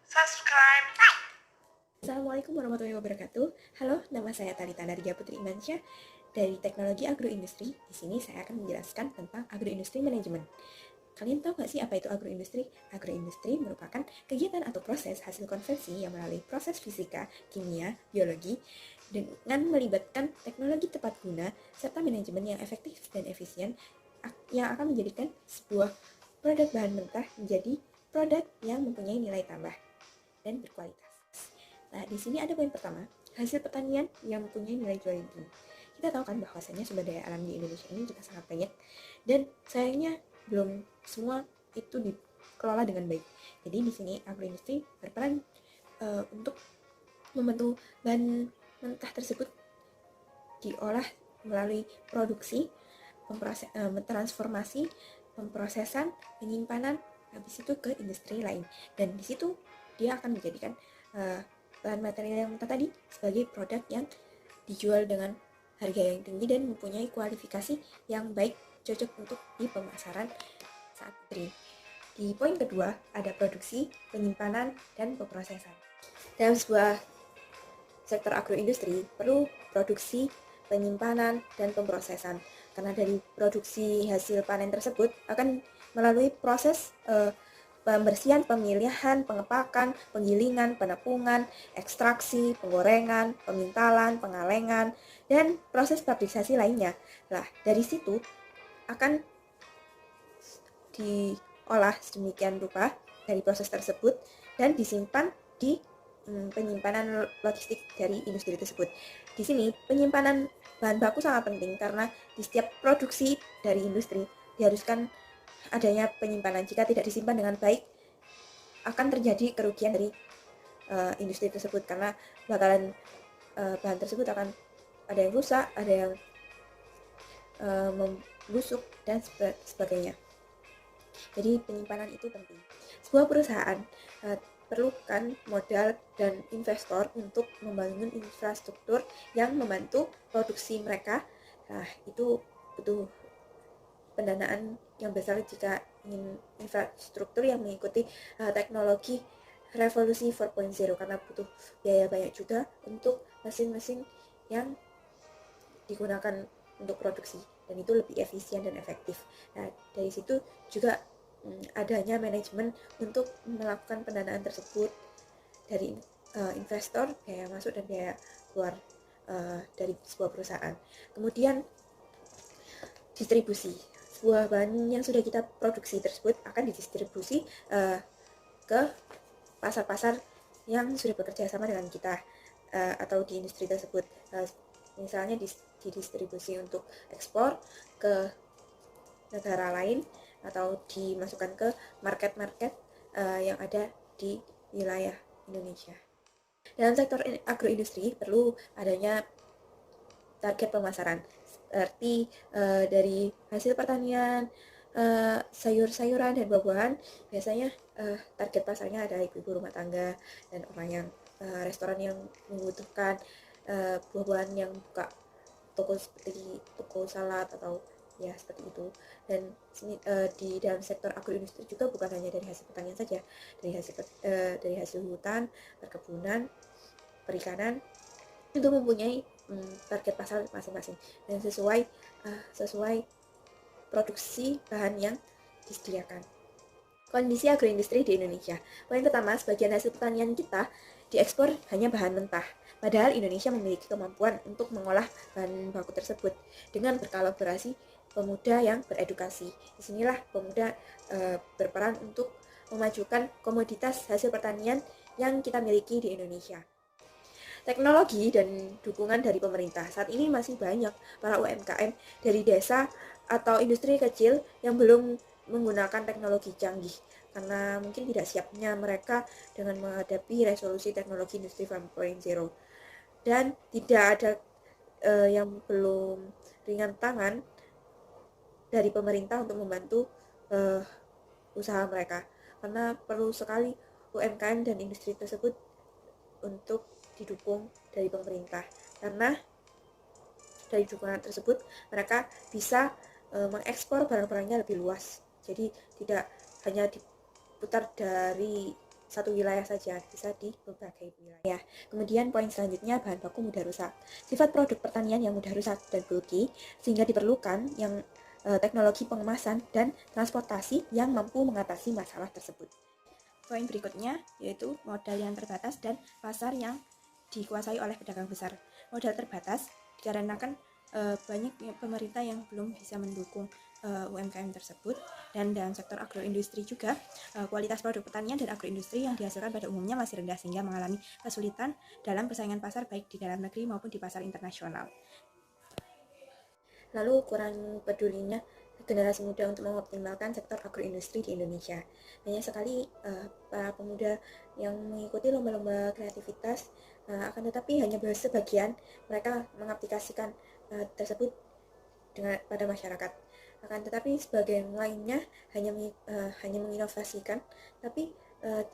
Subscribe. Assalamualaikum warahmatullahi wabarakatuh. Halo, nama saya Talita Narja Putri Imansyah dari Teknologi Agroindustri. Di sini saya akan menjelaskan tentang agroindustri manajemen. Kalian tahu nggak sih apa itu agroindustri? Agroindustri merupakan kegiatan atau proses hasil konversi yang melalui proses fisika, kimia, biologi dengan melibatkan teknologi tepat guna serta manajemen yang efektif dan efisien yang akan menjadikan sebuah produk bahan mentah menjadi produk yang mempunyai nilai tambah dan berkualitas. Nah, di sini ada poin pertama, hasil pertanian yang mempunyai nilai jual yang tinggi. Kita tahu kan bahwasanya sumber daya alam di Indonesia ini juga sangat banyak dan sayangnya belum semua itu dikelola dengan baik. Jadi di sini agroindustri berperan untuk membantu bahan mentah tersebut diolah melalui produksi, transformasi, pemprosesan, penyimpanan, habis itu ke industri lain. Dan di situ dia akan menjadikan bahan material yang mentah tadi sebagai produk yang dijual dengan harga yang tinggi dan mempunyai kualifikasi yang baik, cocok untuk di pemasaran saat ini. Di poin kedua ada produksi, penyimpanan, dan pemrosesan. Dalam sebuah sektor agroindustri perlu produksi, penyimpanan, dan pemrosesan. Karena dari produksi hasil panen tersebut akan melalui proses pembersihan, pemilihan, pengepakan, penggilingan, penepungan, ekstraksi, penggorengan, pemintalan, pengalengan, dan proses fabrikasi lainnya. Nah, dari situ akan diolah sedemikian rupa dari proses tersebut dan disimpan di penyimpanan logistik dari industri tersebut. Di sini penyimpanan bahan baku sangat penting karena di setiap produksi dari industri diharuskan adanya penyimpanan. Jika tidak disimpan dengan baik, akan terjadi kerugian dari industri tersebut karena bakalan bahan tersebut akan ada yang rusak, ada yang membusuk dan sebagainya. Jadi penyimpanan itu penting. Sebuah perusahaan perlukan modal dan investor untuk membangun infrastruktur yang membantu produksi mereka. Nah, itu butuh pendanaan yang besar jika ingin infrastruktur yang mengikuti teknologi revolusi 4.0 karena butuh biaya banyak juga untuk mesin-mesin yang digunakan untuk produksi dan itu lebih efisien dan efektif. Nah, dari situ juga adanya manajemen untuk melakukan pendanaan tersebut dari investor, biaya masuk dan biaya keluar dari sebuah perusahaan. Kemudian distribusi. Sebuah bahan yang sudah kita produksi tersebut akan didistribusi ke pasar-pasar yang sudah bekerja sama dengan kita atau di industri tersebut. Misalnya didistribusi untuk ekspor ke negara lain atau dimasukkan ke market-market yang ada di wilayah Indonesia. Dalam sektor agroindustri perlu adanya target pemasaran seperti dari hasil pertanian, sayur-sayuran dan buah-buahan. Biasanya target pasarnya ada ibu-ibu rumah tangga dan orang yang restoran yang membutuhkan buah-buahan yang buka toko seperti toko salad atau ya seperti itu. Dan di dalam sektor agroindustri juga bukan hanya dari hasil pertanian saja, dari hasil hutan, perkebunan, perikanan itu mempunyai target pasar masing-masing dan sesuai produksi bahan yang disediakan. Kondisi agroindustri di Indonesia. Poin pertama, sebagian hasil pertanian kita diekspor hanya bahan mentah. Padahal Indonesia memiliki kemampuan untuk mengolah bahan baku tersebut dengan berkolaborasi pemuda yang beredukasi. Disinilah pemuda berperan untuk memajukan komoditas hasil pertanian yang kita miliki di Indonesia. Teknologi dan dukungan dari pemerintah. Saat ini masih banyak para UMKM dari desa atau industri kecil yang belum menggunakan teknologi canggih karena mungkin tidak siapnya mereka dengan menghadapi resolusi teknologi industri 4.0 dan tidak ada yang belum ringan tangan dari pemerintah untuk membantu usaha mereka karena perlu sekali UMKM dan industri tersebut untuk didukung dari pemerintah karena dari dukungan tersebut mereka bisa mengekspor barang-barangnya lebih luas, jadi tidak hanya diputar dari satu wilayah saja, bisa di berbagai wilayah. Kemudian poin selanjutnya, bahan baku mudah rusak. Sifat produk pertanian yang mudah rusak dan bulky, sehingga diperlukan yang teknologi pengemasan dan transportasi yang mampu mengatasi masalah tersebut. Poin berikutnya yaitu modal yang terbatas dan pasar yang dikuasai oleh pedagang besar. Modal terbatas dikarenakan banyak pemerintah yang belum bisa mendukung UMKM tersebut, dan dalam sektor agroindustri juga kualitas produk pertanian dan agroindustri yang dihasilkan pada umumnya masih rendah sehingga mengalami kesulitan dalam persaingan pasar baik di dalam negeri maupun di pasar internasional. Lalu kurang pedulinya generasi muda untuk mengoptimalkan sektor agroindustri di Indonesia. Banyak sekali para pemuda yang mengikuti lomba-lomba kreativitas, akan tetapi hanya sebagian mereka mengaplikasikan tersebut pada masyarakat. Akan tetapi sebagian lainnya hanya menginovasikan, tapi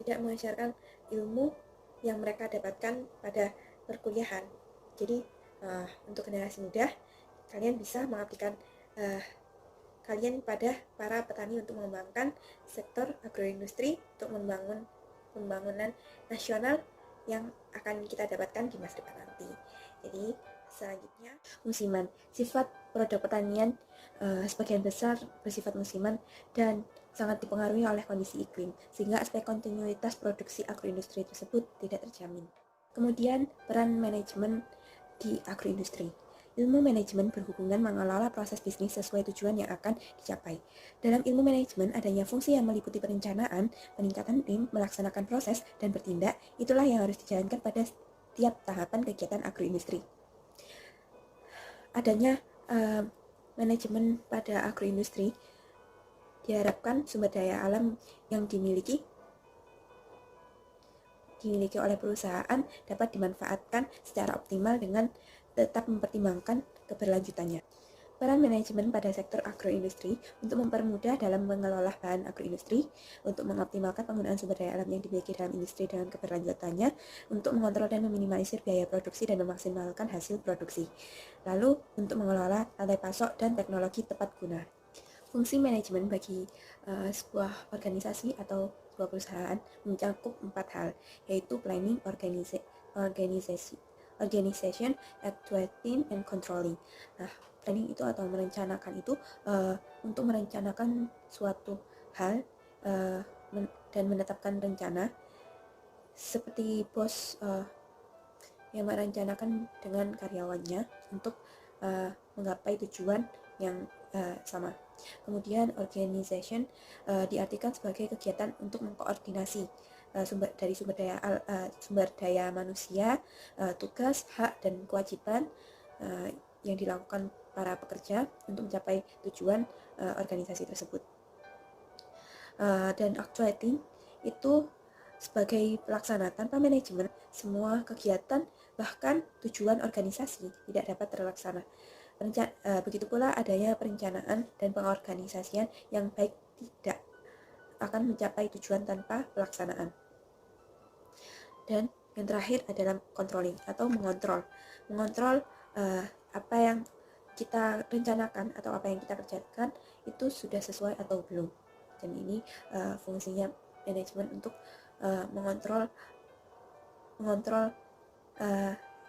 tidak mengajarkan ilmu yang mereka dapatkan pada perkuliahan. Jadi untuk generasi muda, kalian bisa mengaplikasikan kalian pada para petani untuk mengembangkan sektor agroindustri untuk membangun pembangunan nasional yang akan kita dapatkan di masa depan nanti. Jadi selanjutnya, musiman. Sifat produk pertanian sebagian besar bersifat musiman dan sangat dipengaruhi oleh kondisi iklim, sehingga aspek kontinuitas produksi agroindustri tersebut tidak terjamin. Kemudian, peran manajemen di agroindustri. Ilmu manajemen berhubungan mengelola proses bisnis sesuai tujuan yang akan dicapai. Dalam ilmu manajemen, adanya fungsi yang meliputi perencanaan, peningkatan tim, melaksanakan proses, dan bertindak. Itulah yang harus dijalankan pada setiap tahapan kegiatan agroindustri. Adanya manajemen pada agroindustri diharapkan sumber daya alam yang dimiliki oleh perusahaan dapat dimanfaatkan secara optimal dengan tetap mempertimbangkan keberlanjutannya. Peran manajemen pada sektor agroindustri untuk mempermudah dalam mengelola bahan agroindustri, untuk mengoptimalkan penggunaan sumber daya alam yang dimiliki dalam industri dengan keberlanjutannya, untuk mengontrol dan meminimalisir biaya produksi dan memaksimalkan hasil produksi. Lalu, untuk mengelola rantai pasok dan teknologi tepat guna. Fungsi manajemen bagi sebuah organisasi atau sebuah perusahaan mencakup 4 hal, yaitu planning, organization, actuating, and controlling. Nah, planning itu atau merencanakan itu untuk merencanakan suatu hal dan menetapkan rencana, seperti bos yang merencanakan dengan karyawannya untuk menggapai tujuan yang sama. Kemudian organization diartikan sebagai kegiatan untuk mengkoordinasi sumber daya manusia, tugas, hak, dan kewajiban yang dilakukan para pekerja untuk mencapai tujuan organisasi tersebut. Dan actuating itu sebagai pelaksana. Tanpa manajemen, semua kegiatan bahkan tujuan organisasi tidak dapat terlaksana. Begitu pula adanya perencanaan dan pengorganisasian yang baik tidak akan mencapai tujuan tanpa pelaksanaan. Dan yang terakhir adalah controlling atau mengontrol. Mengontrol apa yang kita rencanakan atau apa yang kita kerjakan itu sudah sesuai atau belum. Dan ini fungsinya manajemen untuk mengontrol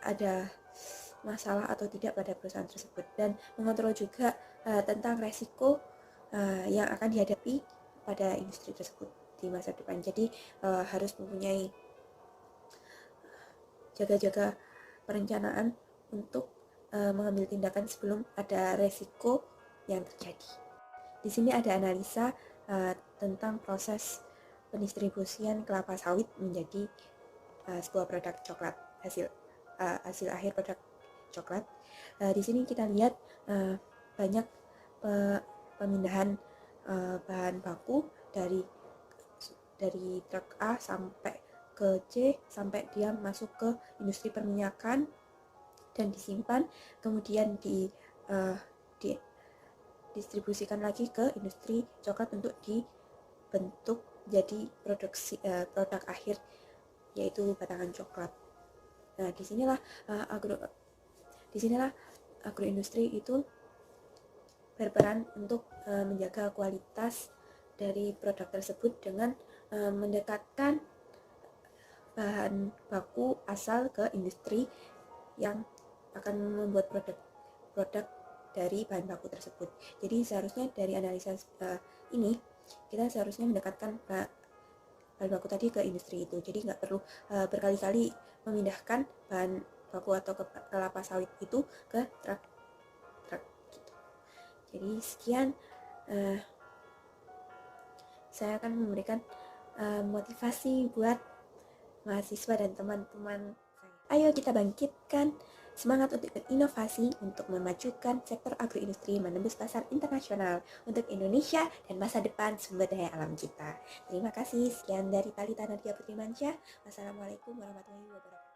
ada masalah atau tidak pada perusahaan tersebut, dan mengontrol juga tentang resiko yang akan dihadapi pada industri tersebut di masa depan. Jadi harus mempunyai jaga-jaga perencanaan untuk mengambil tindakan sebelum ada resiko yang terjadi. Di sini ada analisa tentang proses pendistribusian kelapa sawit menjadi sebuah produk coklat, hasil akhir produk coklat. Di sini kita lihat banyak pemindahan bahan baku dari truk A sampai ke C, sampai dia masuk ke industri perminyakan dan disimpan, kemudian didistribusikan lagi ke industri coklat untuk dibentuk jadi produk akhir, yaitu batangan coklat. Nah, disinilah agroindustri itu berperan untuk menjaga kualitas dari produk tersebut dengan mendekatkan bahan baku asal ke industri yang akan membuat produk dari bahan baku tersebut. Jadi seharusnya dari analisa ini kita seharusnya mendekatkan bahan baku tadi ke industri itu. Jadi nggak perlu berkali-kali memindahkan bahan baku atau kelapa sawit itu ke truk gitu. Jadi sekian, saya akan memberikan motivasi buat mahasiswa dan teman-teman saya. Ayo kita bangkitkan semangat untuk berinovasi untuk memajukan sektor agroindustri menembus pasar internasional untuk Indonesia dan masa depan sumber daya alam kita. Terima kasih. Sekian dari Talita Nadia Putri Mansyah. Wassalamualaikum warahmatullahi wabarakatuh.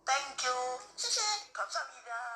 Thank you. 감사합니다.